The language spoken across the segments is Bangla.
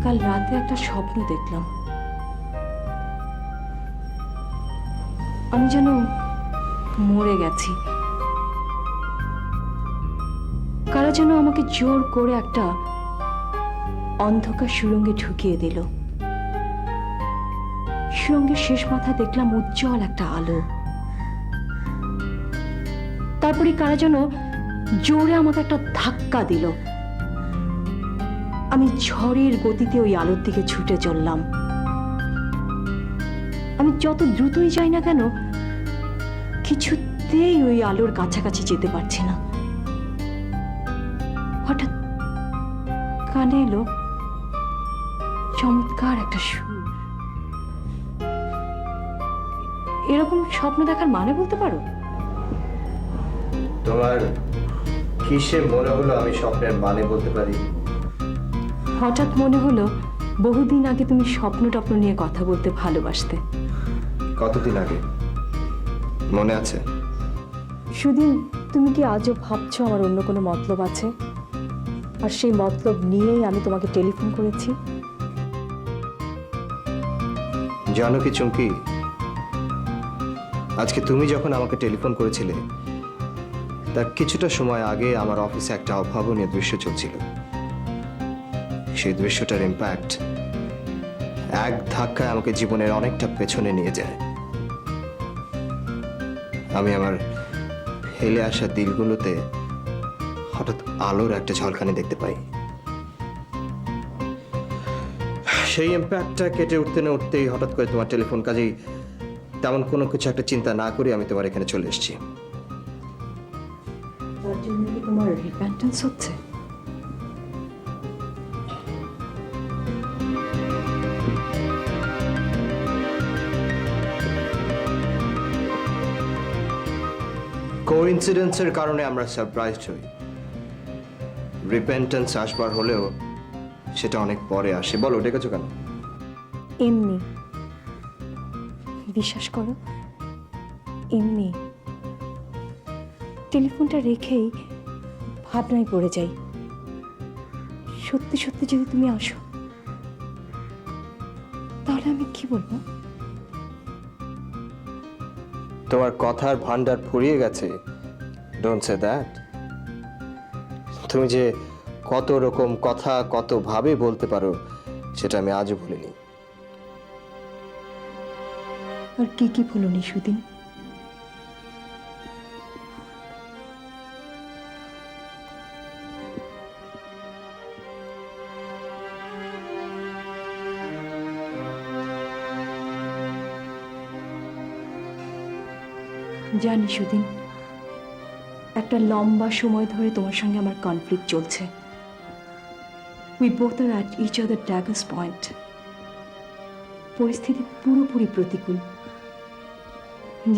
কাল রাতে একটা স্বপ্ন দেখলাম। আমি যেন মরে গেছি। কারা যেন আমাকে জোর করে একটা অন্ধকার সুড়ঙ্গে ঢুকিয়ে দিল। সুড়ঙ্গের শেষ মাথায় দেখলাম উজ্জ্বল একটা আলো। তারপরে কারা যেন জোরে আমাকে একটা ধাক্কা দিল। আমি ঝড়ের গতিতে ওই আলোর দিকে ছুটে চললাম। আমি যত দ্রুতই যাই না কেন, কিছুতেই ওই আলোর কাছাকাছি যেতে পারছি না। হঠাৎ কানে এলো চমৎকার একটা সুর। এরকম স্বপ্ন দেখার মানে বলতে পারো? তোমার কিসে মনে হলো আমি স্বপ্নের মানে বলতে পারি? হঠাৎ মনে হলো বহুদিন আগে তুমি স্বপ্ন টপ্ন নিয়ে কথা বলতে ভালোবাসতে। কতদিন আগে মনে আছে? সুদিন, তুমি কি আজও ভাবছো আমার অন্য কোনো মতলব আছে? আর সেই মতলব নিয়েই আমি তোমাকে টেলিফোন করেছি। জানো কি চুমকি, আজকে তুমি যখন আমাকে টেলিফোন করেছিলে তার কিছুটা সময় আগে আমার অফিসে একটা অভাবনীয় দৃশ্য চলছিল। সেই দৃশ্যটার ইম্প্যাক্ট এক ধাক্কায় আমাকে জীবনের অনেকটা পেছনে নিয়ে যায়। আমি আমার ফেলে আসা দিলগুলোতে হঠাৎ আলোর একটা ঝলকানি দেখতে পাই। সেই ইম্প্যাক্টটা কেটে উঠতে না উঠতেই হঠাৎ করে তোমার টেলিফোন, কাজেই তেমন কোনো কিছু একটা চিন্তা না করে আমি তোমার এখানে চলে এসেছি। তার জন্য কি তোমার রিপেন্টেন্স হচ্ছে? কোইন্সিডেন্সের কারণে আমরা সারপ্রাইজড হই। রিপেন্টেন্স আসবার হলেও সেটা অনেক পরে আসে। বলো, ডেকেছো কেন? এমনি, বিশ্বাস করো, এমনি টেলিফোনটা রেখেই ভাবনায় পড়ে যাই। সত্যি সত্যি যদি তুমি আসো, তাহলে আমি কি বলবো? তোমার কথার ভান্ডার ফুরিয়ে গেছে। Don't say that. তুমি যে কত রকম কথা কত ভাবে বলতে পারো সেটা আমি আজও ভুলিনি। আর কি কি বলনি সুদিন? জানি সুদিন, একটা লম্বা সময় ধরে তোমার সঙ্গে আমার কনফ্লিক্ট চলছে। We both are at each other daggers point. পরিস্থিতি পুরোপুরি প্রতিকূল।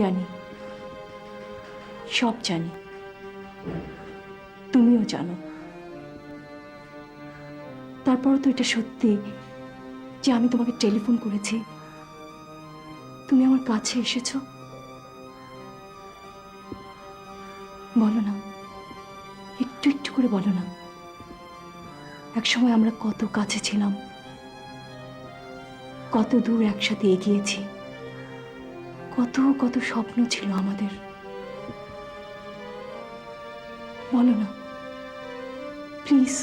জানি, সব জানি, তুমিও জানো। তারপরও তো এটা সত্যি যে আমি তোমাকে টেলিফোন করেছি, তুমি আমার কাছে এসেছো। বলো না, একটু একটু করে বলো না। একসময় আমরা কত কাছে ছিলাম, কত দূর একসাথে এগিয়েছি, কত কত স্বপ্ন ছিল আমাদের। বলো না প্লিজ।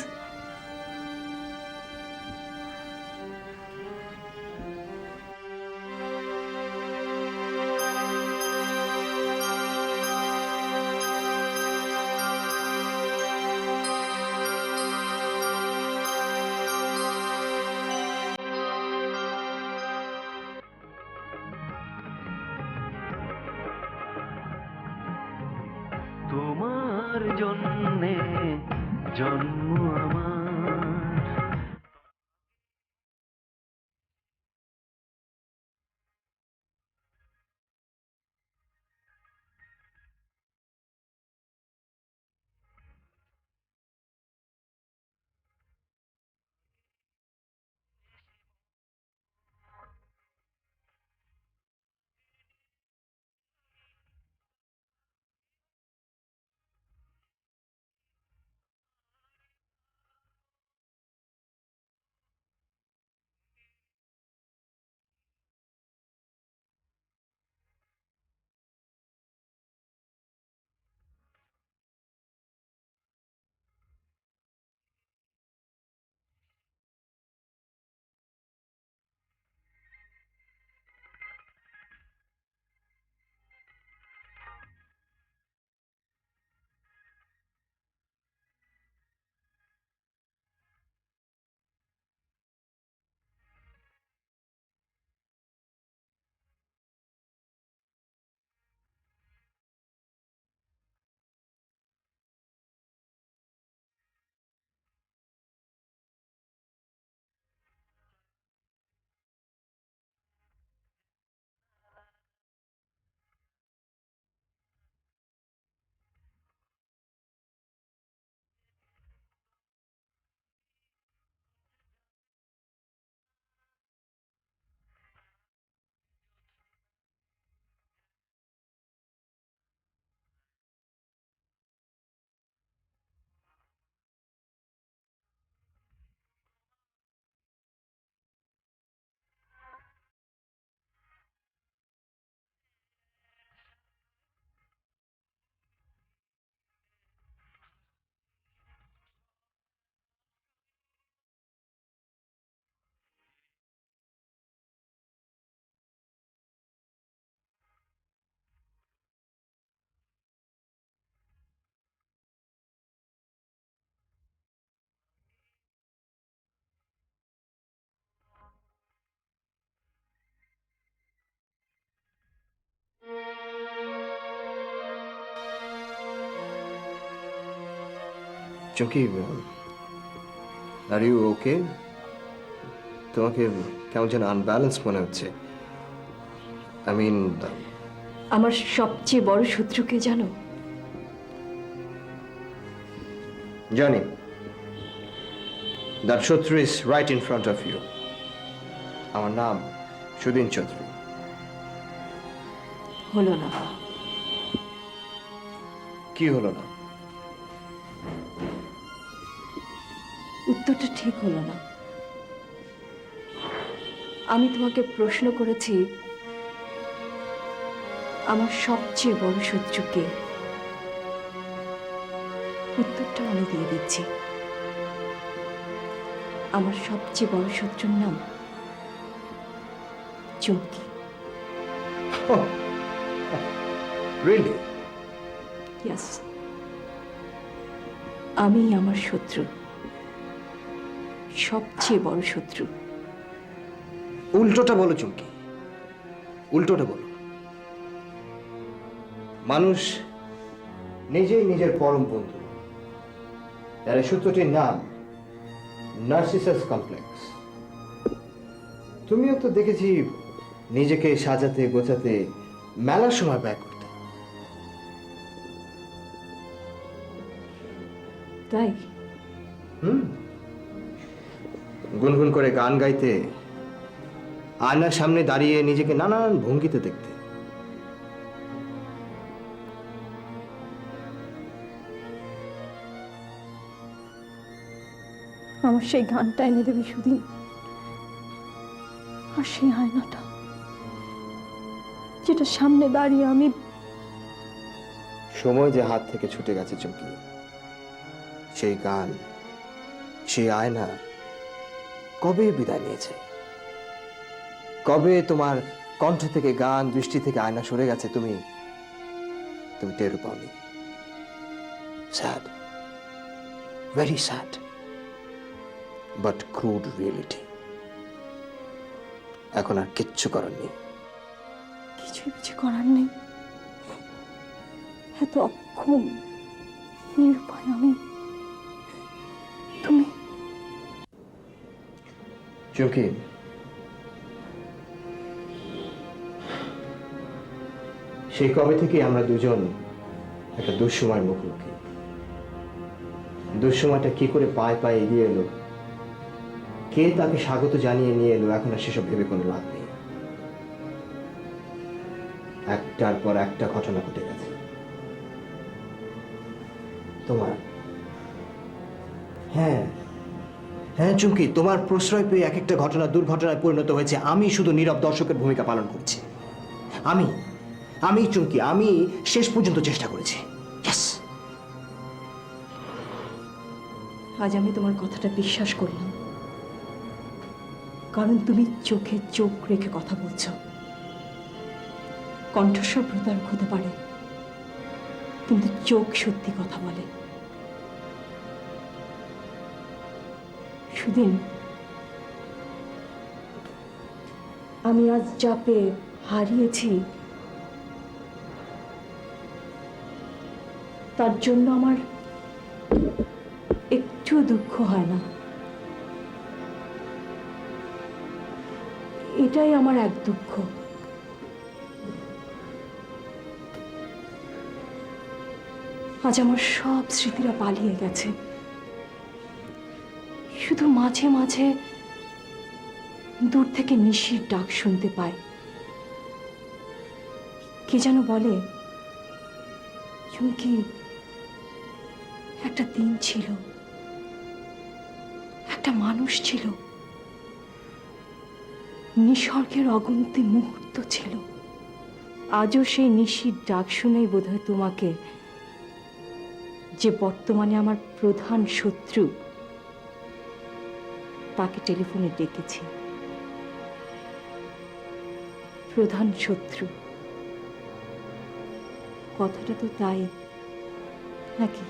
তোমার জন্যে জন্ম আমার। চুমকি, আর ইউ ওকে? তোমাকে কেমন যেন আনব্যালেন্স মনে হচ্ছে। আই মিন, আমার সবচেয়ে বড় শত্রুকে জানো? জানি। দ্যাট শত্রু is right in front of you. আমার নাম সুদিন চৌধুরী। হলো না। কি হলো না? উত্তরটা ঠিক হলো না। আমি তোমাকে প্রশ্ন করেছি আমার সবচেয়ে বড় শত্রুকে। উত্তরটা আমি দিয়ে দিচ্ছি। আমার সবচেয়ে বড় শত্রুর নাম চুমকি। রিয়েলি? ইয়াস, আমি আমার শত্রু, সবচেয়ে বড় শত্রু। উল্টোটা বলো চুমকি, উল্টোটা বলো। মানুষ নিজেই নিজের পরম বন্ধু। আর এই সূত্রটির নাম নার্সিসাস কমপ্লেক্স। তুমিও তো দেখেছি নিজেকে সাজাতে গোছাতে মেলার সময় ব্যয় করতে। তাই গুনগুন করে গান গাইতে, আয়নার সামনে দাঁড়িয়ে নিজেকে নানান ভঙ্গিতে দেখতে। আমার সেই গানটা এনে দেবে সুদিন, আর সেই আয়নাটা যেটা সামনে দাঁড়িয়ে আমি। সময় যে হাত থেকে ছুটে গেছে চুমকি, সেই গান, সেই আয়না কবে বিদায় নিয়েছে? কবে তোমার কণ্ঠ থেকে গান, দৃষ্টি থেকে আয়না সরে গেছে তুমি টেরও পাওনি। Sad, very sad, but crude reality. এখন আর কিচ্ছু করার নেই। কিছুই কিছু করার নেই। এত অক্ষম, নিরুপায় আমি। তুমি চুমকি, সেই কবে থেকে আমরা দুজন একটা দুঃসময়ের মুখোমুখি। দুঃসময়টা কি করে পায়ে পায়ে এগিয়ে এলো, কে তাকে স্বাগত জানিয়ে নিয়ে এলো, এখন আর সেসব ভেবে কোনো লাভ নেই। একটার পর একটা ঘটনা ঘটে গেছে। তোমার, হ্যাঁ হ্যাঁ চুমকি, তোমার প্রশ্রয় পেয়ে এক একটা ঘটনা দুর্ঘটনায় পরিণত হয়েছে। আমি শুধু নীরব দর্শকের ভূমিকা পালন করছি। আমি চুমকি, আমি শেষ পর্যন্ত চেষ্টা করেছি। আজ আমি তোমার কথাটা বিশ্বাস করলাম, কারণ তুমি চোখে চোখ রেখে কথা বলছো। কণ্ঠস্বর প্রতারক হতে পারে, কিন্তু চোখ সত্যি কথা বলে। সুদিন, আমি আজ যা পেয়ে হারিয়েছি তার জন্য আমার একটু দুঃখ হয় না। এটাই আমার এক দুঃখ। আজ আমার সব স্মৃতিরা পালিয়ে গেছে। শুধু মাঝে মাঝে দূর থেকে নিশির ডাক শুনতে পাই। কে যেন বলে, চুমকি, একটা দিন ছিল, একটা মানুষ ছিল, নিসর্গের অগুন্তি মুহূর্ত ছিল। আজও সেই নিশির ডাক শুনেই বোধহয় তোমাকে, যে বর্তমানে আমার প্রধান শত্রু, তাকে টেলিফোনে ডেকেছি। প্রধান শত্রু, কথাটা তো তাই নাকি?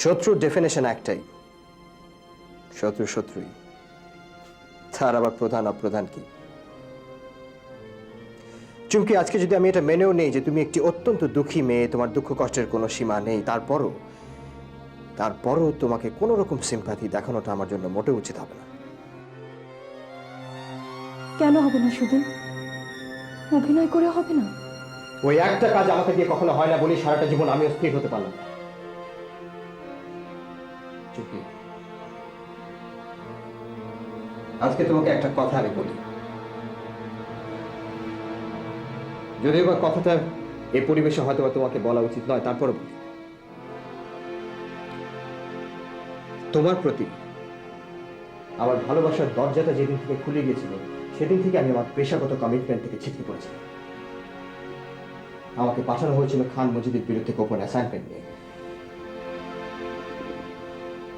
শত্রুর ডেফিনেশন একটাই, শত্রু শত্রুই। তার আবার প্রধান অপ্রধান কি? চুমকি, আজকে যদি আমি এটা মেনেও নেই যে তুমি একটি অত্যন্ত দুঃখী মেয়ে, তোমার দুঃখ কষ্টের কোনো সীমা নেই, তারপরও তোমাকে কোনো রকম সিম্প্যাথি দেখানোটা আমার জন্য মোটেও উচিত হবে না। কেন হবে না সুদিন? অভিনয় করে হবে না? ওই একটা কাজ আমাকে দিয়ে কখনো হয় না বলে সারাটা জীবন আমি স্থির হতে পারলাম না। চুমকি, আজকে তোমাকে একটা কথা আমি বলি, যদিও বা কথাটা এই পরিবেশে হয়তো বা তোমাকে বলা উচিত নয়, তারপরে বলি। তোমার প্রতি আমার ভালোবাসার দরজাটা যেদিন থেকে খুলে গিয়েছিল, সেদিন থেকে আমি আমার পেশাগত কমিটমেন্ট থেকে ছিটকে পড়েছিলাম। আমাকে পাঠানো হয়েছিল খান মজিদের বিরুদ্ধে গোপন অ্যাসাইনমেন্ট নিয়ে।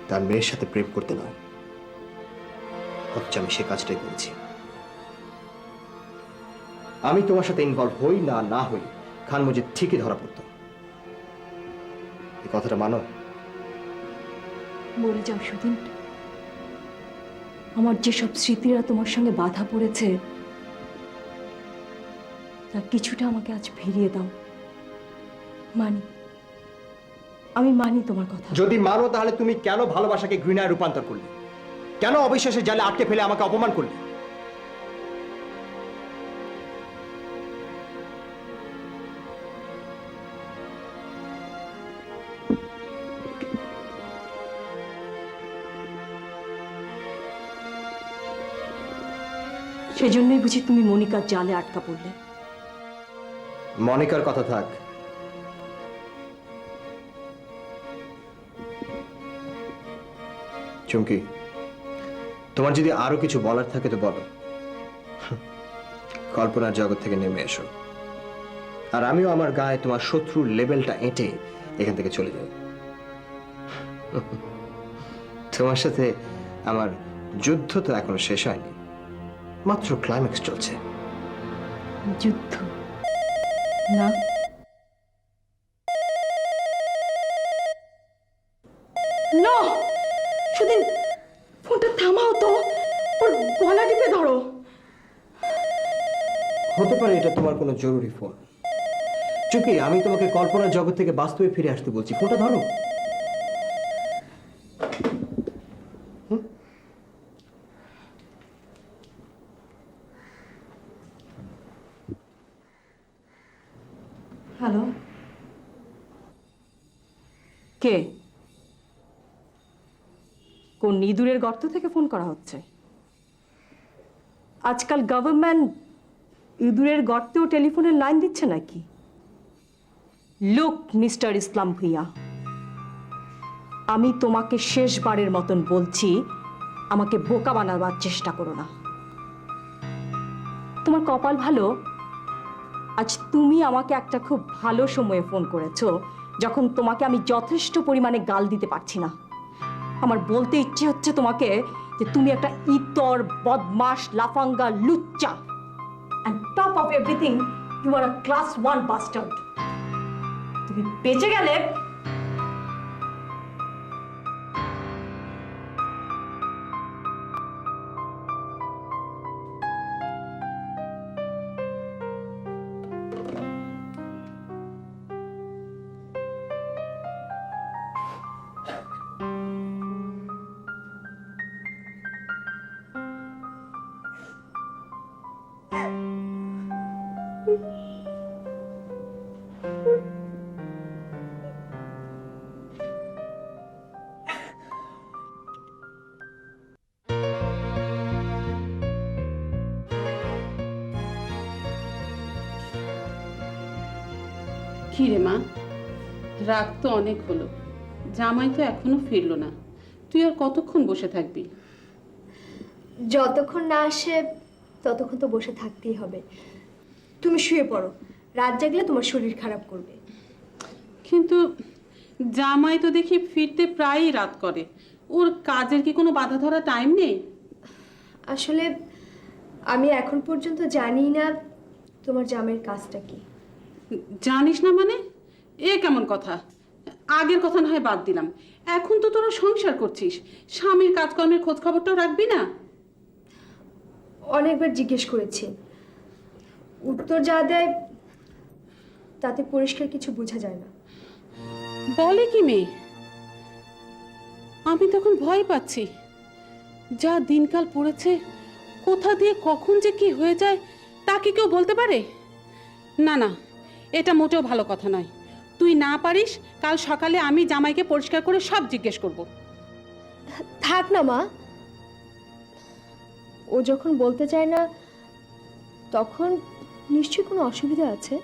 তার মেয়ের সাথে প্রেম করতে নয়, অথচ আমি সে কাজটাই করেছি। আমি তোমার সাথে ইনভলভ হই না হই, খান মজিদ ঠিকই ধরা পড়তো। এই কথাটা মানো? বলে যাও সুদিন, আমার যেসব স্মৃতিরা তোমার সঙ্গে বাধা পড়েছে তার কিছুটা আমাকে আজ ফিরিয়ে দাও। আমি মানি তোমার কথা। যদি মানো, তাহলে তুমি কেন ভালোবাসাকে ঘৃণায় রূপান্তর করলে? কেন অবিশ্বাসের জালে আটকে ফেলে আমাকে অপমান করলে? সেজন্যই বুঝি তুমি মনিকার জালে আটকা পড়লে? মনিকার কথা থাক, চুমকি, তোমার যদি আরো কিছু বলার থাকে তো বলো। কল্পনার জগৎ থেকে নেমে এসো, আর আমিও আমার গায়ে তোমার শত্রুর লেভেলটা এঁটে এখান থেকে চলে যাই। তোমার সাথে আমার যুদ্ধ তো এখনো শেষ হয়নি, মাত্র ক্লাইম্যাক্স চলছে। যুদ্ধ না, না সুদিন, ফোনটা থামাও তো, ওর গলা টিপে ধরো। হতে পারে এটা তোমার কোনো জরুরি ফোন। চুকি, আমি তোমাকে কল্পনার জগৎ থেকে বাস্তবে ফিরে আসতে বলছি, ফোনটা ধরো। হ্যালো, কে? কোন ইঁদুরের গর্ত থেকে ফোন করা হচ্ছে? আজকাল গভর্নমেন্ট ইঁদুরের গর্তেও টেলিফোনের লাইন দিচ্ছে নাকি? লুক মিস্টার ইসলাম ভুইয়া, আমি তোমাকে শেষবারের মতন বলছি, আমাকে বোকা বানাবার চেষ্টা করো না। তোমার কপাল ভালো, আজ তুমি আমাকে একটা খুব ভালো সময়ে ফোন করেছো, যখন তোমাকে আমি যথেষ্ট পরিমাণে গাল দিতে পারছি না। আমার বলতে ইচ্ছে হচ্ছে তোমাকে যে তুমি একটা ইতর, বদমাশ, লাফাঙ্গা, লুচ্চা, and top of everything you are a class 1 bastard. তুমি বেঁচে গেলে কি রে মা, রাত তো অনেক হলো, জামাই তো এখনো ফিরলো না, তুই আর কতক্ষণ বসে থাকবি? যতক্ষণ না আসে ততক্ষণ তো বসে থাকতেই হবে। তুমি শুয়ে পড়ো, রাত জাগলে তোমার শরীর খারাপ করবে। কিন্তু জামাই তো দেখি ফিরতে প্রায়ই রাত করে, ওর কাজের কি কোনো বাধা ধরা টাইম নেই? আসলে আমি এখন পর্যন্ত জানি না তোমার জামাইয়ের কাজটা কি। জানিস না মানে? এ কেমন কথা? আগের কথা না হয় বাদ দিলাম, এখন তো তোরা সংসার করছিস, স্বামীর কাজকর্মের খোঁজ খবরটাও রাখবি না? অনেকবার জিজ্ঞেস করেছি, উত্তর যা দেয় তাতে পরিষ্কার কিছু বোঝা যায় না। বলে কি মেয়ে? আমি তখন ভয় পাচ্ছি। যা দিনকাল পড়েছে, কোথা দিয়ে কখন যে কি হয়ে যায় তা কি কেউ বলতে পারে? না না, এটা মোটেও ভালো কথা নয়। তুই না পারিস, কাল সকালে আমি জামাইকে পরিষ্কার করে সব জিজ্ঞেস করব। থাক না মা, ও যখন বলতে চায় না তখন নিশ্চয়ই কোনো অসুবিধা আছে।